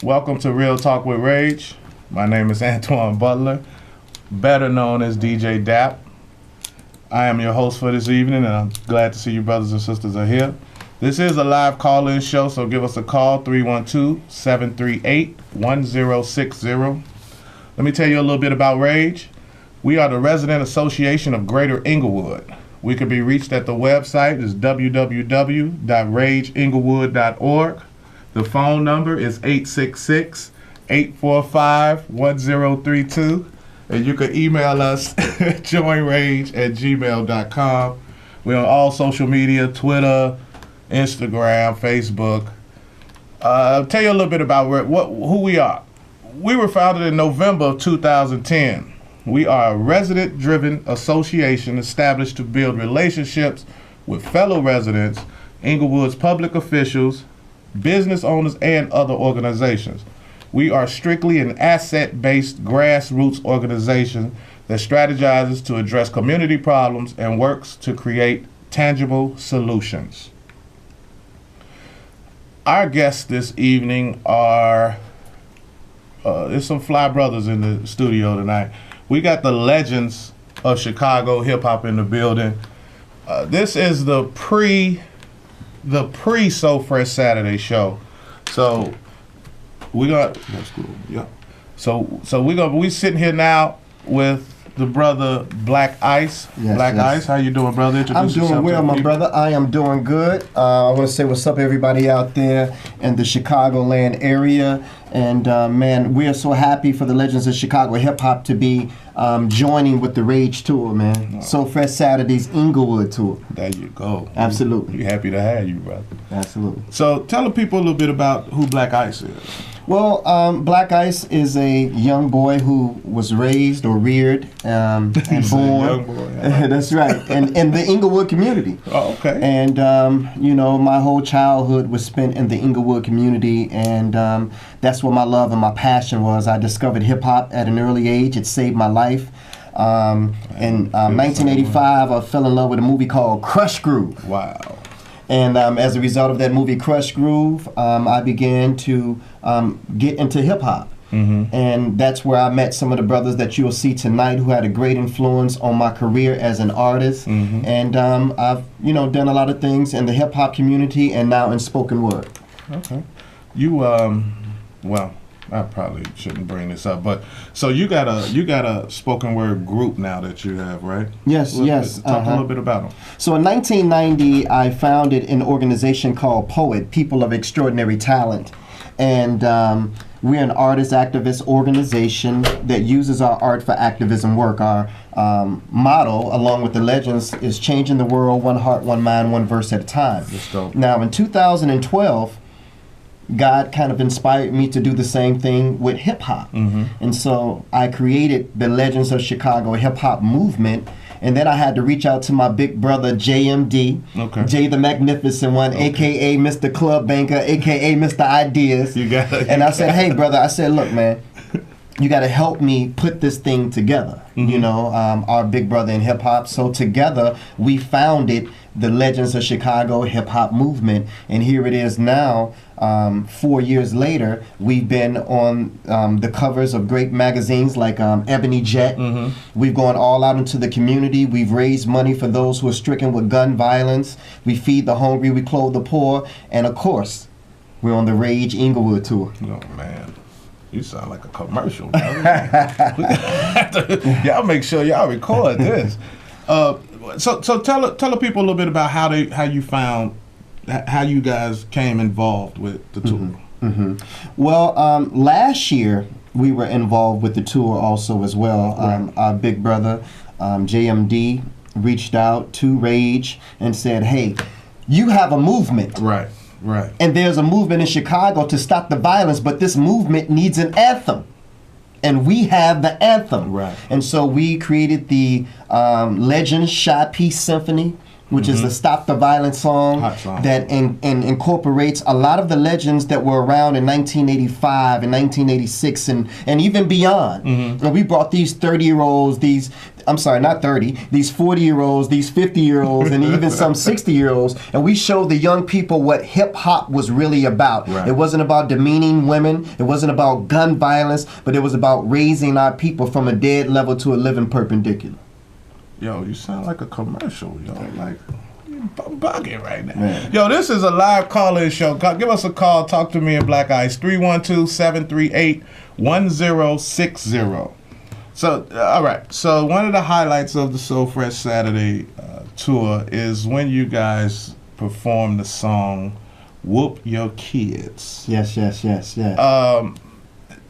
Welcome to Real Talk with R.A.G.E. My name is Antoine Butler, better known as DJ Dap. I am your host for this evening, and I'm glad to see you brothers and sisters are here. This is a live call-in show, so give us a call, 312-738-1060. Let me tell you a little bit about R.A.G.E. We are the resident association of Greater Inglewood. We can be reached at the website is www.rageinglewood.org. The phone number is 866-845-1032. And you can email us joinrage@gmail.com. We're on all social media, Twitter, Instagram, Facebook. I'll tell you a little bit about who we are. We were founded in November of 2010. We are a resident-driven association established to build relationships with fellow residents, Inglewood's public officials, business owners, and other organizations. We are strictly an asset-based grassroots organization that strategizes to address community problems and works to create tangible solutions. Our guests this evening are, there's some fly brothers in the studio tonight. We got the legends of Chicago hip-hop in the building. This is the pre So Fresh Saturday show. So that's cool. Yeah. So we sitting here now with the brother Black Ice. Yes, Black Ice, how you doing, brother? I'm doing well, my brother. I am doing good. I want to say what's up, everybody out there in the Chicagoland area. And man, we are so happy for the Legends of Chicago Hip Hop to be joining with the R.A.G.E tour, man. Oh. So Fresh Saturday's Inglewood tour. There you go. Absolutely. We're happy to have you, brother. Absolutely. So tell the people a little bit about who Black Ice is. Well, Black Ice is a young boy who was raised or reared and born. Young boy, yeah. That's right. And in the Inglewood community. Oh, okay. And you know, my whole childhood was spent in the Inglewood community, and that's where my love and my passion was. I discovered hip hop at an early age. It saved my life. In 1985, I fell in love with a movie called Crush Groove. Wow. And as a result of that movie, Crush Groove, I began to get into hip hop. Mm-hmm. And that's where I met some of the brothers that you'll see tonight who had a great influence on my career as an artist. Mm-hmm. And I've, done a lot of things in the hip hop community and now in spoken word. Okay. You, well, I probably shouldn't bring this up, but so you got a spoken word group now that you have, right? Yes, yes. Talk a little bit about them. So in 1990, I founded an organization called POET, People of Extraordinary Talent. And we're an artist activist organization that uses our art for activism work. Our motto, along with the Legends, is changing the world one heart, one mind, one verse at a time. Let's go. Now in 2012, God kind of inspired me to do the same thing with hip hop. Mm-hmm. And so I created the Legends of Chicago hip hop movement. And then I had to reach out to my big brother, JMD, okay. Jay the Magnificent One, okay. A.K.A. Mr. Club Banker, A.K.A. Mr. Ideas. And I said, hey, brother, I said, look, man, you got to help me put this thing together. Mm-hmm. Our big brother in hip hop. So together we founded the Legends of Chicago hip hop movement. And here it is now. 4 years later, we've been on the covers of great magazines like Ebony Jet. Mm-hmm. We've gone all out into the community. We've raised money for those who are stricken with gun violence. We feed the hungry. We clothe the poor. And of course, we're on the R.A.G.E Inglewood tour. Oh, man. You sound like a commercial. Y'all make sure y'all record this. So tell the people a little bit about how you found, how you guys came involved with the tour. Mm-hmm. Mm-hmm. Well, last year we were involved with the tour also as well. Right. Our big brother, JMD, reached out to R.A.G.E and said, hey, you have a movement. Right. Right. And there's a movement in Chicago to stop the violence, but this movement needs an anthem. And we have the anthem. Right. And so we created the Legends Shy Peace Symphony which is the Stop the Violence song, that incorporates a lot of the legends that were around in 1985 and 1986 and even beyond. And we brought these 30-year-olds, these 40-year-olds, these 50-year-olds, and even some 60-year-olds, and we showed the young people what hip-hop was really about. It wasn't about demeaning women, it wasn't about gun violence, but it was about raising our people from a dead level to a living perpendicular. Yo, you sound like a commercial, yo. Like, you're bugging right now. Man. Yo, this is a live call-in show. Give us a call. Talk to me in Black Ice. 312-738-1060. So, all right. So, one of the highlights of the Soul Fresh Saturday tour is when you guys perform the song "Whoop Your Kids." Yes.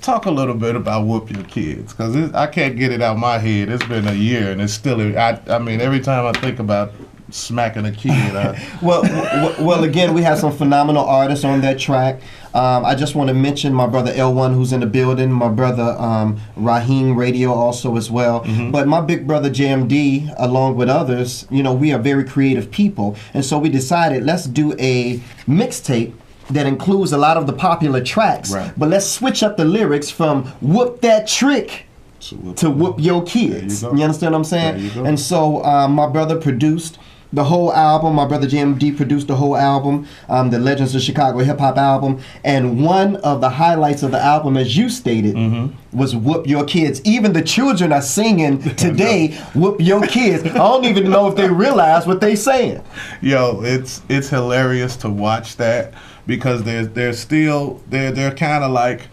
Talk a little bit about "Whoop Your Kids," because I can't get it out my head. It's been a year, and it's still. I mean, every time I think about smacking a kid. Well, again, we have some phenomenal artists on that track. I just want to mention my brother L1, who's in the building. My brother R.A.G.E Radio also as well. But my big brother JMD, along with others, you know, we are very creative people, and so we decided let's do a mixtape that includes a lot of the popular tracks, but let's switch up the lyrics from "whoop that trick" to "whoop your kids." You understand what I'm saying? And so my brother produced the whole album. My brother JMD produced the whole album, the Legends of Chicago Hip Hop album. And one of the highlights of the album, as you stated, was "Whoop Your Kids." Even the children are singing today, "Whoop Your Kids." I don't even know if they realize what they saying. Yo, it's hilarious to watch that, because they're kind of like,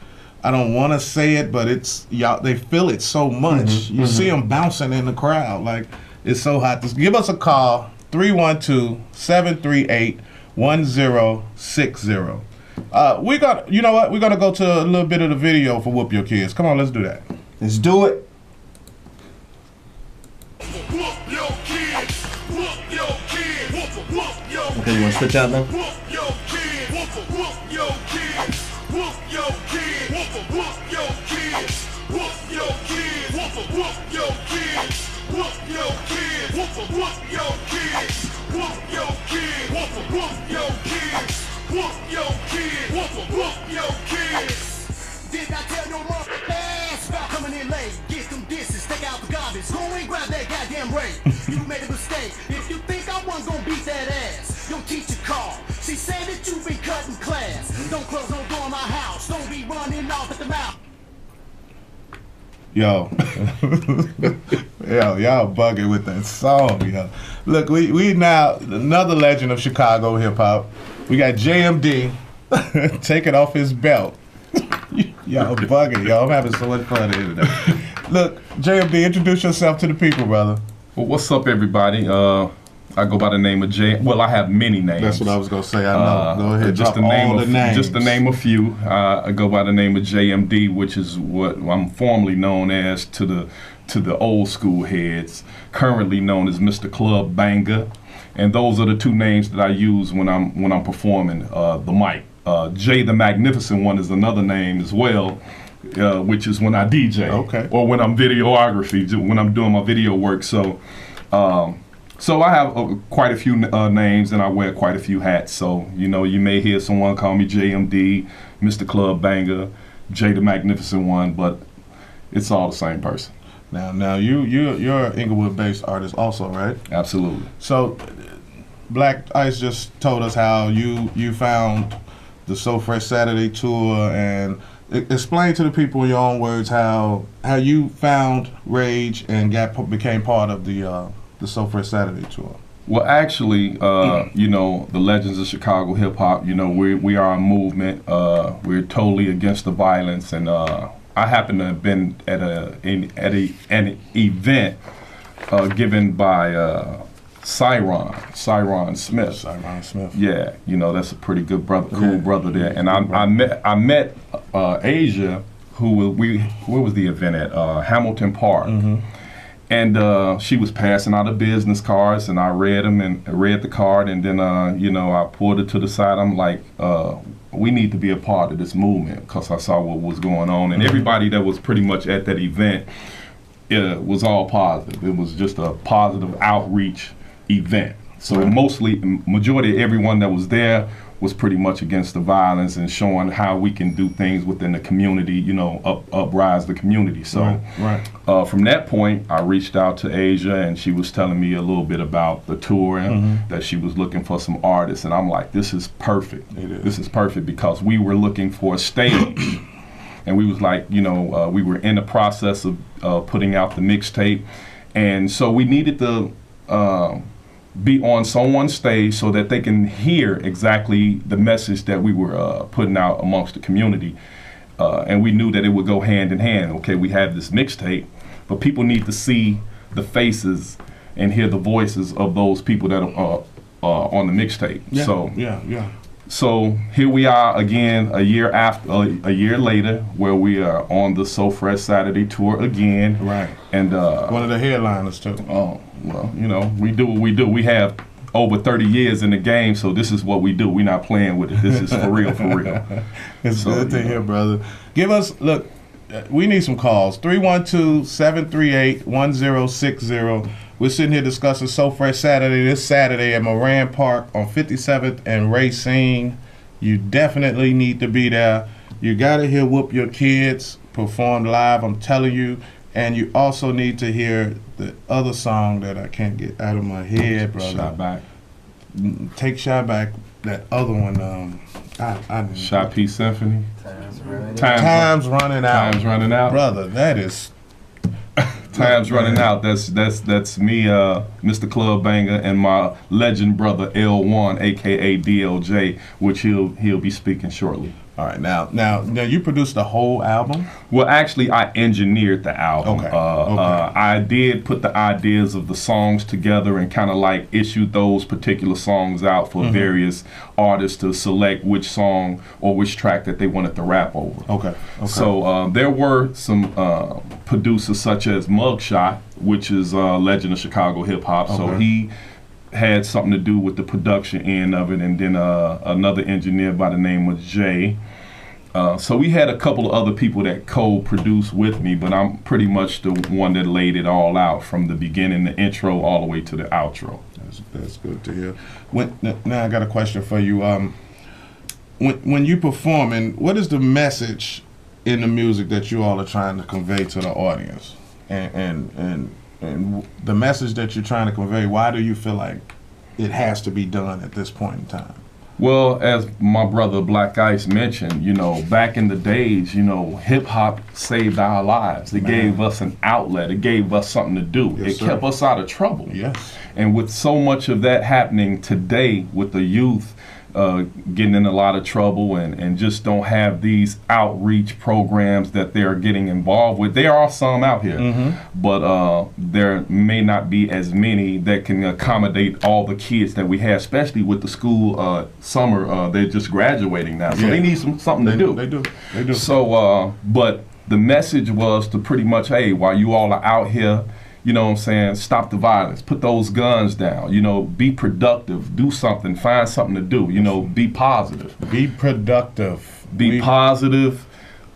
I don't want to say it, but it's y'all. They feel it so much. You see them bouncing in the crowd, like it's so hot. Give us a call, 312-738-1060. You know what? We're gonna go to a little bit of the video for "Whoop Your Kids." Come on, let's do that. Let's do it. Whoop your kids. Whoop your kids. Whoop your kids. Okay, you want to switch out now? Whoop your kids. Whoop your kids. Whoop your kids. Whoop your kids. Whoop your kids. Whoop your kids. Whoop your kids. Whoop your kids. Whoop your kids. Whoop your kids. Whoop your kids. Whoop your kids. Did I tell your mother ass about coming in late? Get some dishes, take out the garbage. Go and grab that goddamn rake. You made a mistake. If you think I wasn't gonna beat that ass, your teacher called. She said that you been cutting class. Don't close no door in my house. Don't be running off at the mouth. Yo, y'all bugging with that song, yo. Look, we now another legend of Chicago hip hop. We got JMD taking off his belt. Y'all bugging, yo. I'm having so much fun here today. Look, JMD, introduce yourself to the people, brother. Well, what's up, everybody? I go by the name of J. Well, I have many names. That's what I was gonna say. I know. Go ahead. Just to name a few. I go by the name of JMD, which is what I'm formerly known as to the old school heads. Currently known as Mr. Club Banger, and those are the two names that I use when I'm performing the mic. Jay the Magnificent One is another name as well, which is when I DJ, or when I'm videography, when I'm doing my video work. So I have quite a few names, and I wear quite a few hats. So you know, you may hear someone call me JMD, Mr. Club Banger, Jay the Magnificent One, but it's all the same person. Now you're an Inglewood-based artist also, right? Absolutely. So Black Ice just told us how you found the So Fresh Saturday tour, and explain to the people in your own words how you found R.A.G.E and became part of the So Fresh Saturday tour. Well, actually, you know, the Legends of Chicago Hip Hop, you know, we are a movement. We're totally against the violence, and I happen to have been at an event given by Cyron Smith. Yeah, you know, that's a pretty good brother, cool brother there. And I met Asia, where was the event at? Hamilton Park. And she was passing out of business cards, and I read them and read the card, and then you know, I pulled it to the side. I'm like, we need to be a part of this movement, because I saw what was going on, and everybody that was pretty much at that event, it was all positive. It was just a positive outreach event. So majority of everyone that was there was pretty much against the violence and showing how we can do things within the community, you know, uprise the community. So from that point, I reached out to Asia, and she was telling me a little bit about the tour and that she was looking for some artists. And I'm like, this is perfect. This is perfect because we were looking for a stage. And we was like, you know, we were in the process of putting out the mixtape. And so we needed to be on someone's stage so that they can hear exactly the message that we were putting out amongst the community. And we knew that it would go hand in hand. Okay, we had this mixtape, but people need to see the faces and hear the voices of those people that are on the mixtape. So here we are again a year later, where we are on the So Fresh Saturday tour again. Right. And one of the headliners too. Oh, well, you know, we do what we do. We have over 30 years in the game, so this is what we do. We're not playing with it. This is for real, for real. It's good to hear, brother. Give us, look, we need some calls. 312-738-1060. We're sitting here discussing So Fresh Saturday this Saturday at Moran Park on 57th and Racine. You definitely need to be there. You got to hear Whoop Your Kids performed live, I'm telling you. And you also need to hear the other song that I can't get out of my head, brother. Shot Back. Take Shot Back. That other one, Shot P Symphony. Time's running out. Time's running out. Brother, that is... Time's running out. That's me, Mr. Club Banger, and my legend brother L1, aka DLJ, which he'll be speaking shortly. All right, now you produced the whole album? Well, actually, I engineered the album. Okay. I did put the ideas of the songs together and kind of like issued those particular songs out for various artists to select which song or which track that they wanted to rap over. Okay. So there were some producers such as Mugshot, which is a legend of Chicago hip hop. Okay. So he had something to do with the production end of it, and then another engineer by the name of Jay. So we had a couple of other people that co-produced with me, but I'm pretty much the one that laid it all out from the beginning, the intro, all the way to the outro. That's good to hear. Now I got a question for you. When you performing, what is the message in the music that you all are trying to convey to the audience? And the message that you're trying to convey, why do you feel like it has to be done at this point in time? Well, as my brother Black Ice mentioned, you know, back in the days, you know, hip hop saved our lives. It gave us an outlet. It gave us something to do. Yes, it kept us out of trouble. Yes. And with so much of that happening today with the youth getting in a lot of trouble and just don't have these outreach programs that they're getting involved with. There are some out here, but there may not be as many that can accommodate all the kids that we have, especially with the school summer. They're just graduating now, so they need something to do. They do. So, but the message was to pretty much, hey, while you all are out here, you know what I'm saying, stop the violence, put those guns down, you know, be productive, do something, find something to do, you know, be positive. Be productive. Be positive.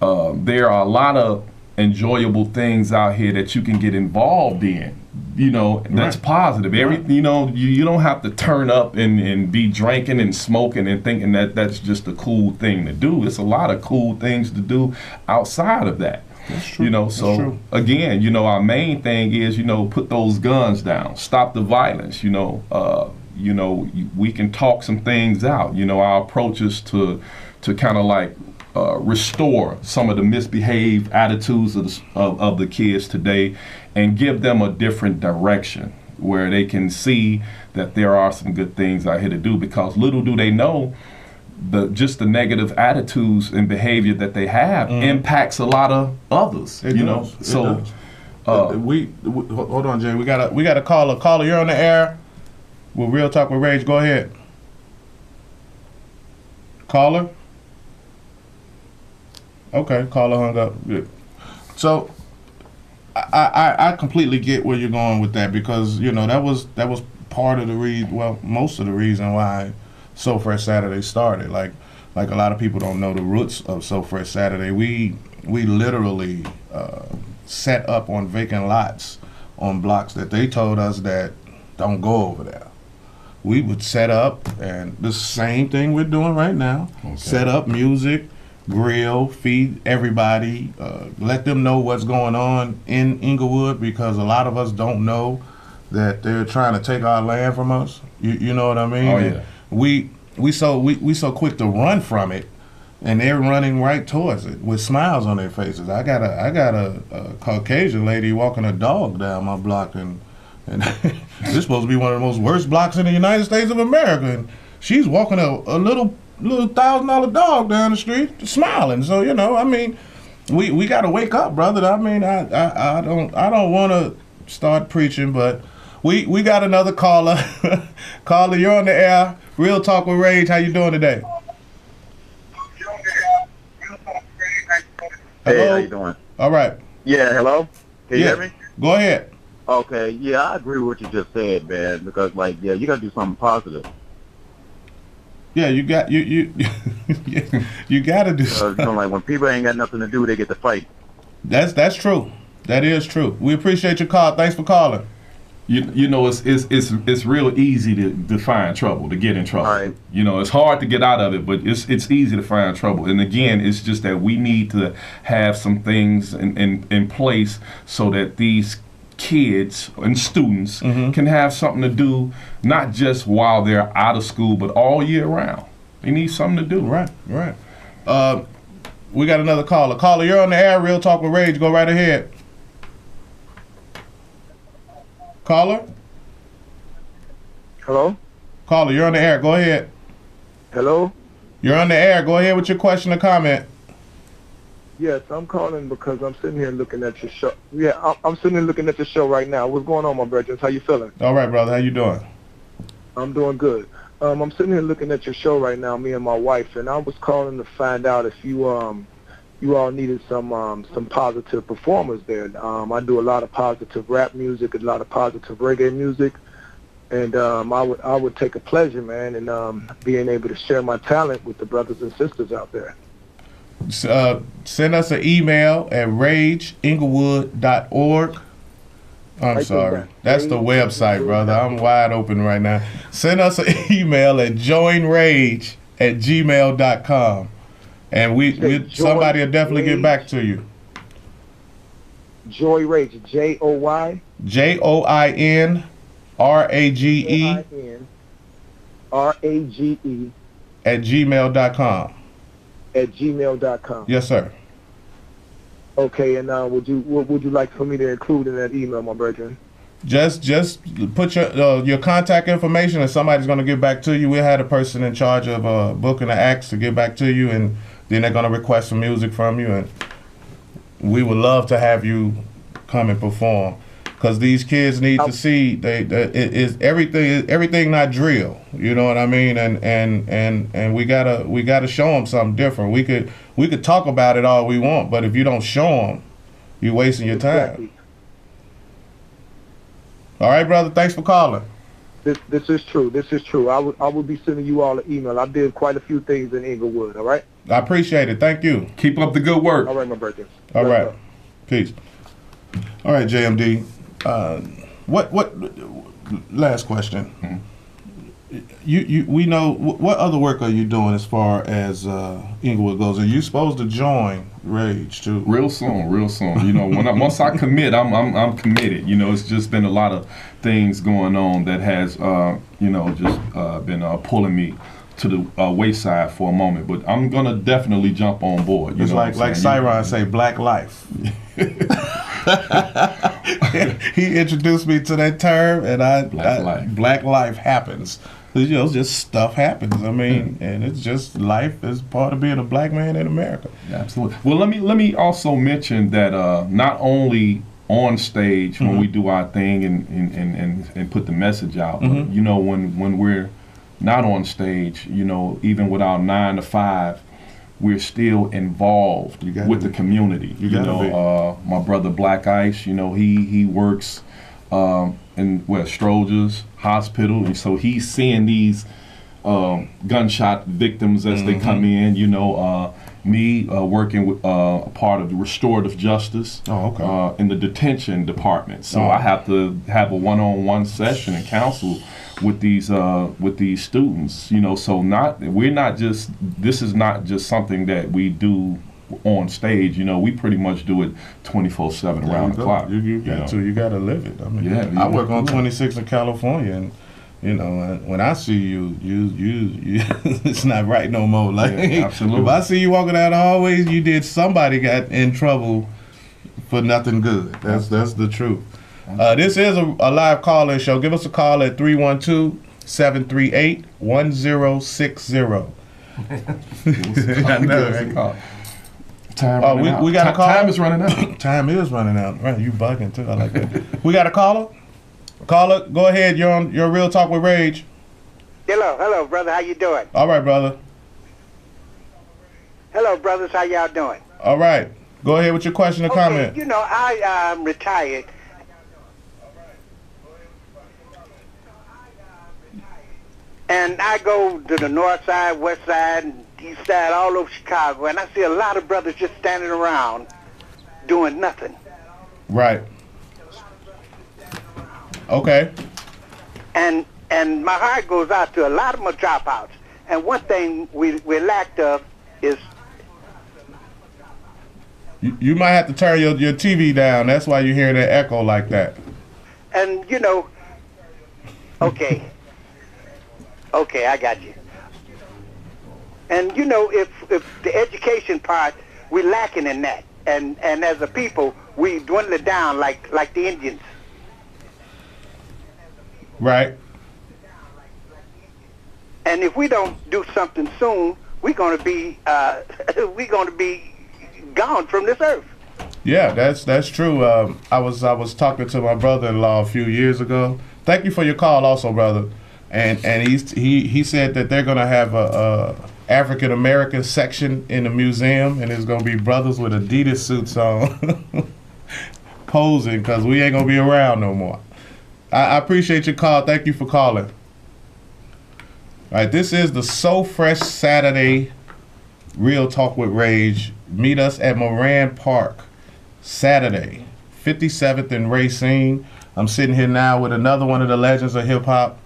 There are a lot of enjoyable things out here that you can get involved in, you know, that's positive. You know, you don't have to turn up and be drinking and smoking and thinking that that's just a cool thing to do. It's a lot of cool things to do outside of that. That's true. You know, so again, you know, our main thing is, you know, put those guns down, stop the violence. You know, we can talk some things out. You know, our approach is to kind of like restore some of the misbehaved attitudes of the kids today, and give them a different direction where they can see that there are some good things out here to do. Because little do they know, just the negative attitudes and behavior that they have impacts a lot of others. Hold on, Jay. We got a caller. Caller, you're on the air with Real Talk with Rage. Go ahead. Caller. Okay, caller hung up. Good. So I completely get where you're going with that, because you know that was part of the most of the reason why So Fresh Saturday started. Like a lot of people don't know the roots of So Fresh Saturday. We literally set up on vacant lots on blocks that they told us that don't go over there. we would set up, and the same thing we're doing right now. Okay. Set up music, grill, feed everybody, let them know what's going on in Inglewood, because a lot of us don't know that they're trying to take our land from us. You know what I mean? Oh, yeah. We so quick to run from it, and they're running right towards it with smiles on their faces. I got a Caucasian lady walking a dog down my block, and this is supposed to be one of the most worst blocks in the United States of America, and she's walking a little $1,000 dog down the street, smiling. So I mean, we got to wake up, brother. I mean, I don't want to start preaching, but we got another caller. Caller, you're on the air. Real Talk with Rage. How you doing today? Hey, Hello? how you doing? All right. Yeah, hello? Can you hear me? Go ahead. Okay, yeah, I agree with what you just said, man, because, you got to do something positive. Yeah, you got you got to do something. When people ain't got nothing to do, they get to fight. That's true. That is true. We appreciate your call. Thanks for calling. It's real easy to find trouble, to get in trouble. Right. It's hard to get out of it, but it's easy to find trouble. And again, it's just that we need to have some things in place so that these kids and students can have something to do, not just while they're out of school, but all year round. They need something to do. Right. We got another caller. Caller, you're on the air. Real Talk with Rage. Go right ahead. Caller? Hello? Caller, you're on the air. Go ahead. Hello? You're on the air. Go ahead with your question or comment. Yes, I'm calling because I'm sitting here looking at your show. Yeah, I'm sitting here looking at your show right now. What's going on, my brothers? How you feeling? All right, brother. How you doing? I'm doing good. I'm sitting here looking at your show right now, me and my wife, and I was calling to find out if you all needed some positive performers there. I do a lot of positive rap music, a lot of positive reggae music, and I would take a pleasure, man, in being able to share my talent with the brothers and sisters out there. Send us an email at rageinglewood.org. I'm sorry. That's the website, brother. I'm wide open right now. Send us an email at joinrage@gmail.com. And somebody will definitely get back to you. Joy Rage, Joy? JOINRAGE RAGE @gmail.com. @gmail.com. Yes, sir. Okay, and what would you like for me to include in that email, my brethren? Just put your contact information, and somebody's going to get back to you. We had a person in charge of booking the acts to get back to you, and then they're going to request some music from you, and we would love to have you come and perform, because these kids need to see it is everything not drill. You know what I mean? And we gotta show them something different. We could talk about it all we want, but if you don't show them, you're wasting your time. Exactly. All right, brother. Thanks for calling. This is true. This is true. I would be sending you all an email. I did quite a few things in Inglewood. All right. I appreciate it. Thank you. Keep up the good work. All right, my brethren. All right. Peace. All right, JMD. What? Last question. We know what other work are you doing as far as Inglewood goes? Are you supposed to join Rage too? Real soon. Once I commit, I'm committed. It's just been a lot of things going on that has been pulling me to the wayside for a moment. But I'm gonna definitely jump on board. It's like Cyron say, Black Life. He introduced me to that term, and Black Life happens. Just stuff happens. I mean, and it's just life is part of being a black man in America. Absolutely. Well, let me also mention that not only on stage when we do our thing and put the message out, but, when we're not on stage, even with our 9 to 5, we're still involved with the community. My brother Black Ice, he works in Stroger's hospital, and so he's seeing these gunshot victims as they come in. Me working with a part of the restorative justice in the detention department. So I have to have a one-on-one session and counsel with these students. You know, so this is not just something that we do on stage. You know, we pretty much do it 24/7 around the clock. You got to live it. I mean, Yeah, I work on 26 in California, and you know, when I see you it's not right no more. Like, yeah, absolutely. If I see you walking down the hallways, somebody got in trouble for nothing good. That's the truth. This is a live call-in show. Give us a call at 312-738-1060. I know, right? Time we got a call. Time is running out. Time is running out. Right, you bugging too. I like that. We got a caller. Caller, go ahead. You're on your Real Talk with R.A.G.E. Hello, brother. How you doing? All right, brother. Hello, brothers. How y'all doing? All right. Go ahead with your question or comment. You know, I am retired. And I go to the north side, west side, and east side, all over Chicago, and I see a lot of brothers just standing around doing nothing. Right. Okay. And my heart goes out to a lot of them dropouts. And one thing we lacked of is... You might have to turn your TV down. That's why you hear that echo like that. And, you know... Okay. Okay, I got you. And, you know, if the education part, we're lacking in that. And as a people, we dwindle it down like the Indians. Right. And if we don't do something soon, we're going to be gone from this earth. Yeah, that's true. I was talking to my brother-in-law a few years ago. Thank you for your call, also, brother. And he said that they're going to have a African American section in the museum, and it's going to be brothers with Adidas suits on, posing, because we ain't going to be around no more. I appreciate your call. Thank you for calling. All right, this is the So Fresh Saturday Real Talk with R.A.G.E. Meet us at Moran Park Saturday, 57th and Racine. I'm sitting here now with another one of the legends of hip-hop,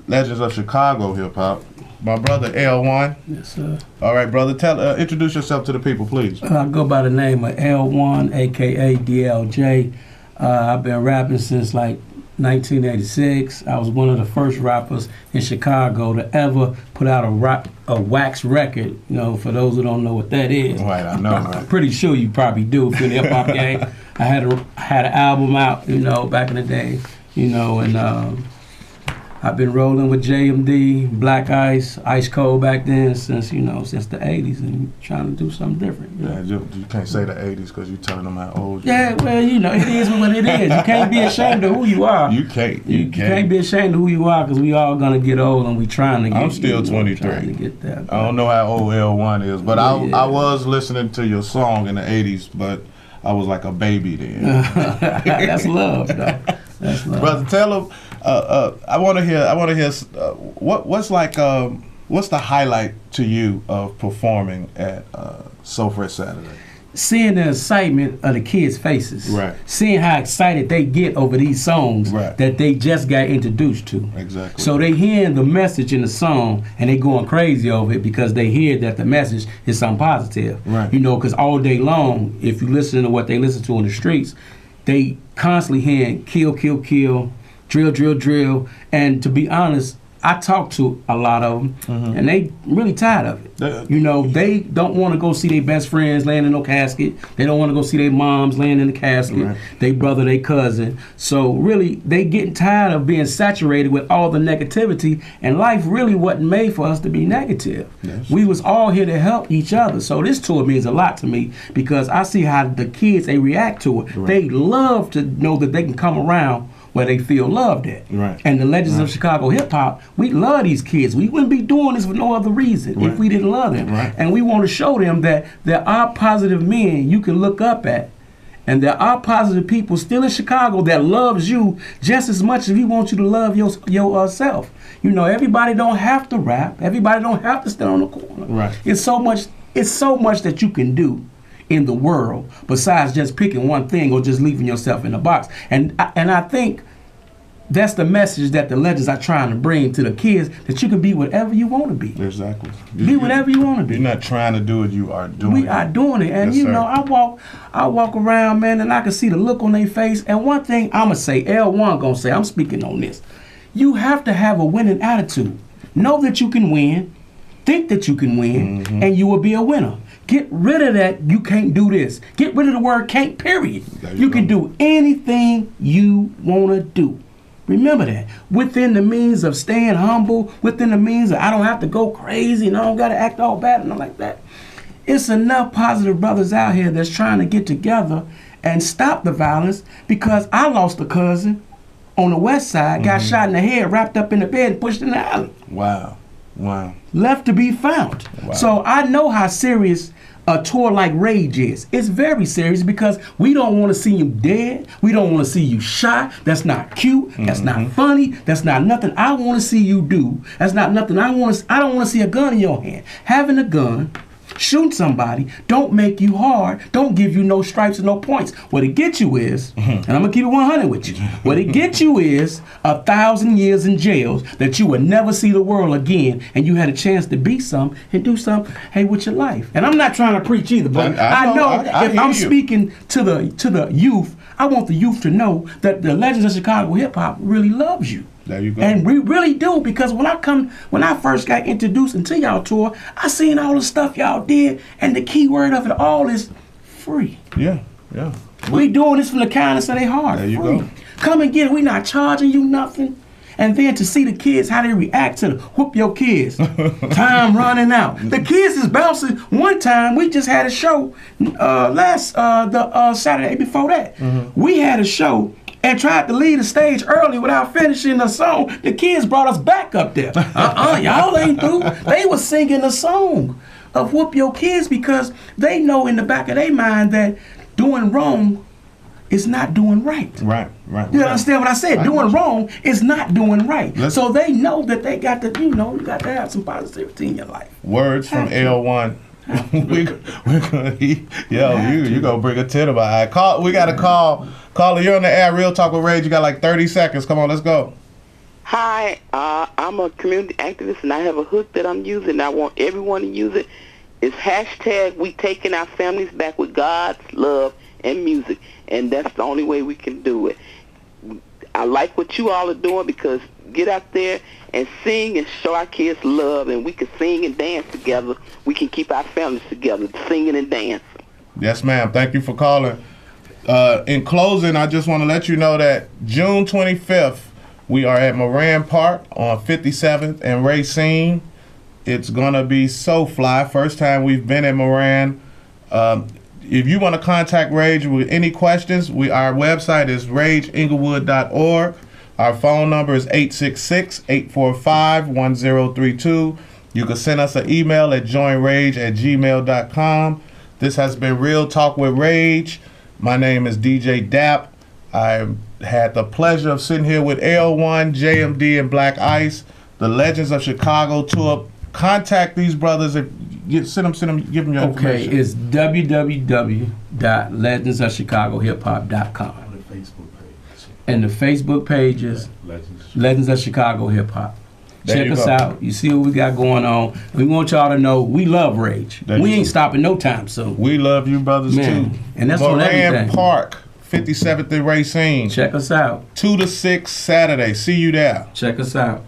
legends of Chicago hip-hop, my brother L1. Yes, sir. All right, brother, introduce yourself to the people, please. I go by the name of L1, a.k.a. DLJ. I've been rapping since like 1986. I was one of the first rappers in Chicago to ever put out a wax record. You know, for those who don't know what that is. Right, I know. I'm pretty sure you probably do if you're in the hip hop game. I had an album out, you know, back in the day, you know, and I've been rolling with JMD, Black Ice, Ice Cold back then since the 80s, and trying to do something different. You know? Yeah, you can't say the 80s because you're telling them how old you are. Yeah, well, you know, it is what it is. You can't be ashamed of who you are. You can't. You can't be ashamed of who you are because we all going to get old and we trying to get... I'm still 23. Trying to get there. I don't know how old L1 is, but I was listening to your song in the 80s, but I was like a baby then. That's love, though. That's love. Brother, tell them... I want to hear. What's the highlight to you of performing at So Fresh Saturday? Seeing the excitement of the kids' faces. Right. Seeing how excited they get over these songs right. that they just got introduced to. Exactly. So they hearing the message in the song and they going crazy over it because they hear that the message is something positive. Right. You know, because all day long, if you listen to what they listen to in the streets, they constantly hearing kill, kill, kill, drill, drill, drill. And to be honest, I talk to a lot of them, and they really tired of it. You know, they don't want to go see their best friends laying in no casket. They don't want to go see their moms laying in the casket, right. Their brother, their cousin. So really, they getting tired of being saturated with all the negativity, and life really wasn't made for us to be negative. Yes. We was all here to help each other. So this tour means a lot to me because I see how the kids, they react to it. Right. They love to know that they can come around where they feel loved at. Right. And the legends of Chicago hip-hop, we love these kids. We wouldn't be doing this for no other reason if we didn't love them. Right. And we want to show them that there are positive men you can look up at, and there are positive people still in Chicago that loves you just as much as we want you to love yourself. You know, everybody don't have to rap. Everybody don't have to stand on the corner. Right. It's so much that you can do in the world besides just picking one thing or just leaving yourself in a box. And I think That's the message that the legends are trying to bring to the kids, that you can be whatever you want to be. Exactly. Be whatever you want to be. You're not trying to do it, you are doing it. We are doing it. And Yes, you sir. know, I walk around, man, and I can see the look on their face. And one thing I'm going to say, L1 going to say, I'm speaking on this. You have to have a winning attitude. Know that you can win. Think that you can win. And you will be a winner. Get rid of that, you can't do this. Get rid of the word can't, period. You can do anything you want to do. Remember that. Within the means of staying humble, within the means of I don't have to go crazy and I don't got to act all bad and nothing like that. It's enough positive brothers out here that's trying to get together and stop the violence, because I lost a cousin on the west side, got shot in the head, wrapped up in the bed and pushed in the alley. Wow. Wow. Left to be found. Wow. So I know how serious a tour like R.A.G.E is. It's very serious, because we don't want to see you dead. We don't want to see you shot. That's not cute. That's not funny. That's not nothing I want to see you do. That's not nothing I don't want to see a gun in your hand. Having a gun, shooting somebody, don't make you hard. Don't give you no stripes and no points. What it gets you is, and I'm going to keep it 100 with you, what it gets you is 1,000 years in jails that you would never see the world again, and you had a chance to be some and do something, hey, with your life. And I'm not trying to preach either, but I know if I'm speaking to the youth, I want the youth to know that the Legends of Chicago Hip Hop really loves you. There you go. And we really do, because when I first got introduced into y'all tour, I seen all the stuff y'all did, and the key word of it all is free. Yeah. We doing this from the kindness of their heart. There you free. go. Come and get it. We not charging you nothing. And then to see the kids, how they react to the whoop your kids. Time running out. The kids is bouncing. One time, we just had a show Saturday before that. We had a show and tried to leave the stage early without finishing the song. The kids brought us back up there. Y'all ain't through. They was singing the song of whoop your kids, because they know in the back of their mind that doing wrong is not doing right. Right. You understand what I said? Doing wrong is not doing right. Listen. So they know that they got to, you got to have some positivity in your life. Words from L1. We're gonna you gonna bring a 10 about. We got a call. Caller, you're on the air. Real Talk with R.A.G.E. You got like 30 seconds. Come on, let's go. Hi, I'm a community activist, and I have a hook that I'm using. I want everyone to use it. It's hashtag we taking our families back with God's love and music, and that's the only way we can do it. I like what you all are doing, because get out there and sing and show our kids love, and we can sing and dance together. We can keep our families together, singing and dancing. Yes, ma'am. Thank you for calling. In closing, I just want to let you know that June 25th, we are at Moran Park on 57th and Racine. It's going to be so fly. First time we've been at Moran. If you want to contact R.A.G.E with any questions, our website is rageinglewood.org. Our phone number is 866-845-1032. You can send us an email at joinrage@gmail.com. This has been Real Talk with R.A.G.E. My name is DJ Dap. I had the pleasure of sitting here with L1, JMD, and Black Ice, the Legends of Chicago tour. Contact these brothers. If send them, give them your information. Okay, it's www.legendsofchicagohiphop.com. And the Facebook page is Legends of Chicago Hip Hop. Check us out. You see what we got going on. We want y'all to know we love R.A.G.E. We ain't stopping no time soon. We love you brothers too. And that's on everything. Moran Park, 57th and Racine. Check us out. 2 to 6 Saturday. See you there. Check us out.